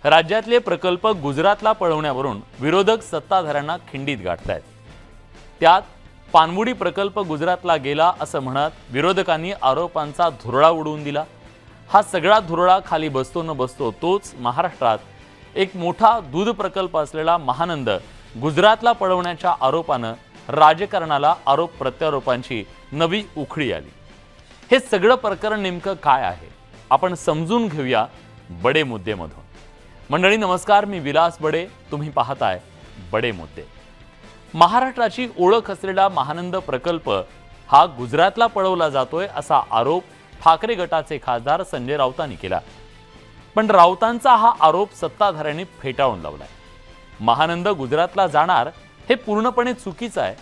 राज्यातले प्रकल्प गुजरातला पळवण्यावरून विरोधक सत्ताधाऱ्यांना खिंडीत गाठतायत। त्यात पानमुडी प्रकल्प गुजरातला गेला असं म्हणत विरोधकांनी आरोपांचा धुरळा उडवून दिला। हा सगळा धुरळा खाली बसतो न बसतो तोच महाराष्ट्रात एक मोठा दूध प्रकल्प असलेला महानंद गुजरातला पळवण्याच्या आरोपानं राजकारणाला आरोप प्रत्यारोपांची नवी उखळी आली। हे सगळं प्रकरण नेमकं काय आहे आपण समजून घेऊया बडे मुद्देमधून। मंडळी नमस्कार, मी विलास बडे, तुम्ही पाहताय बडे मुद्दे। महाराष्ट्राची ओळख असलेला महानंद प्रकल्प हा गुजरातला पळवला जातोय असा आरोप ठाकरे गटाचे खासदार संजय राऊतांनी केला। पण राऊतांचा हा आरोप सत्ताधाऱ्यांनी फेटाळून लावलाय। महानंद गुजरातला जाणार हे पूर्णपणे चुकीचं आहे।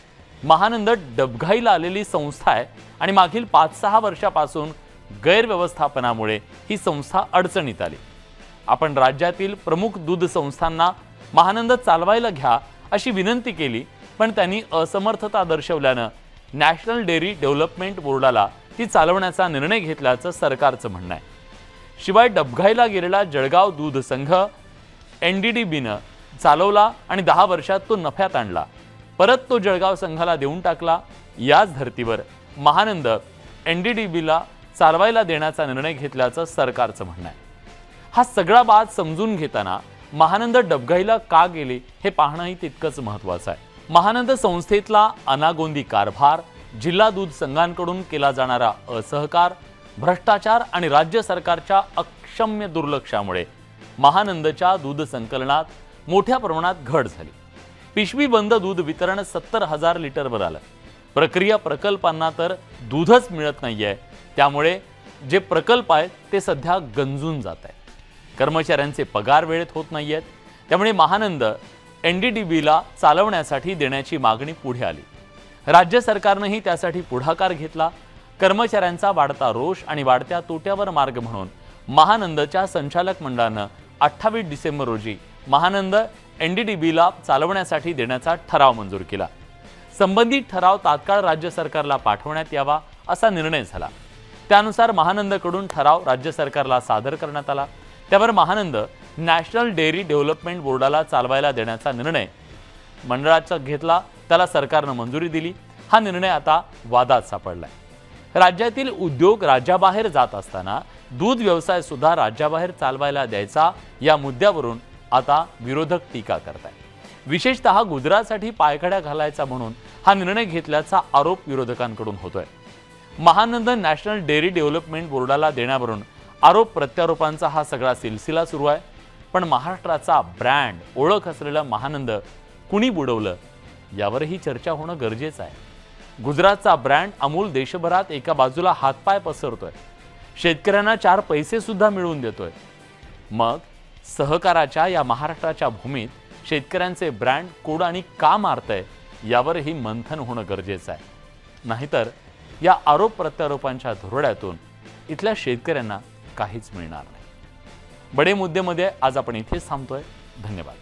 महानंद डबघाईला आलेली संस्था आहे आणि मागील 5-6 वर्षापासून गैरव्यवस्थापनामुळे ही संस्था अडचणीत आली। आपण राज्यातील प्रमुख दूध संस्थांना महानंद चालवायला घ्या अशी विनंती केली, पण त्यांनी असमर्थता दर्शवल्यानं नॅशनल डेअरी डेव्हलपमेंट बोर्डाला ती चालवण्याचा निर्णय घेतल्याचं सरकारचं म्हणणं आहे। शिवाय डबघाईला गेलेला जळगाव दूध संघ NDDBनं चालवला आणि 10 वर्षात तो नफ्यात आणला। परत तो जळगाव संघाला देऊन टाकला। याच धर्तीवर महानंद NDDBला चालवायला देण्याचा निर्णय घेतल्याचं सरकारचं म्हणणं आहे। हा सगळा वाद समजून घेताना महानंद डबघाईला का गेले हे पाहणंही तितकंच महत्त्वाचं आहे। महानंद संस्थेतला अनागोंदी कारभार, जिल्हा दूध संघांकडून केला जाणारा असहकार, भ्रष्टाचार आणि राज्य सरकारच्या अक्षम्य दुर्लक्षामुळे महानंदच्या दूध संकलनात मोठ्या प्रमाणात घट झाली। पिशवी बंद दूध वितरण 70,000 लिटरवर आलं। प्रक्रिया प्रकल्पांना तर दूधच मिळत नाहीये, त्यामुळे जे प्रकल्प आहेत ते सध्या गंजून जात आहेत। कर्मचाऱ्यांचे पगार वेळेत होत नाहीयेत, त्यामुळे महानंद NDDBला चालवण्यासाठी देण्याची मागणी पुढे आली। राज्य सरकारनेही त्यासाठी पुढाकार घेतला। कर्मचाऱ्यांचा वाढता रोष आणि वाढत्या तोट्यावर मार्ग म्हणून महानंदच्या संचालक मंडळानं 28 डिसेंबर रोजी महानंद NDDBला चालवण्यासाठी देण्याचा ठराव मंजूर केला। संबंधित ठराव तात्काळ राज्य सरकारला पाठवण्यात यावा असा निर्णय झाला। त्यानुसार महानंदकडून ठराव राज्य सरकारला सादर करण्यात आला। त्यावर महानंद नॅशनल डेअरी डेव्हलपमेंट बोर्डाला चालवायला देण्याचा निर्णय मंडळाचा घेतला, त्याला सरकारनं मंजुरी दिली। हा निर्णय आता वादात सापडलाय। राज्यातील उद्योग राज्याबाहेर जात असताना दूध व्यवसाय सुद्धा राज्याबाहेर चालवायला द्यायचा या मुद्द्यावरून आता विरोधक टीका करतायत। विशेषतः गुजरातसाठी पायघड्या घालायचा म्हणून हा निर्णय घेतल्याचा आरोप विरोधकांकडून होतोय। महानंद नॅशनल डेअरी डेव्हलपमेंट बोर्डाला देण्यावरून आरोप प्रत्यारोपांचा हा सगळा सिलसिला सुरू आहे। पण महाराष्ट्राचा ब्रँड, ओळख असलेला महानंद कुणी बुडवलं यावरही चर्चा होणं गरजेचं आहे। गुजरातचा ब्रँड अमूल देशभरात एका बाजूला हातपाय पसरतोय, शेतकऱ्यांना 4 पैसे सुद्धा मिळवून देतोय, मग सहकाराच्या या महाराष्ट्राच्या भूमीत शेतकऱ्यांचे ब्रँड कोड आणि का मारतंय यावरही मंथन होणं गरजेचं आहे। नाहीतर या आरोप प्रत्यारोपांच्या धुरळ्यातून इथल्या शेतकऱ्यांना काहीच मिळणार नाही। बडे मुद्देमध्ये आज आपण इथेच थांबतोय। धन्यवाद।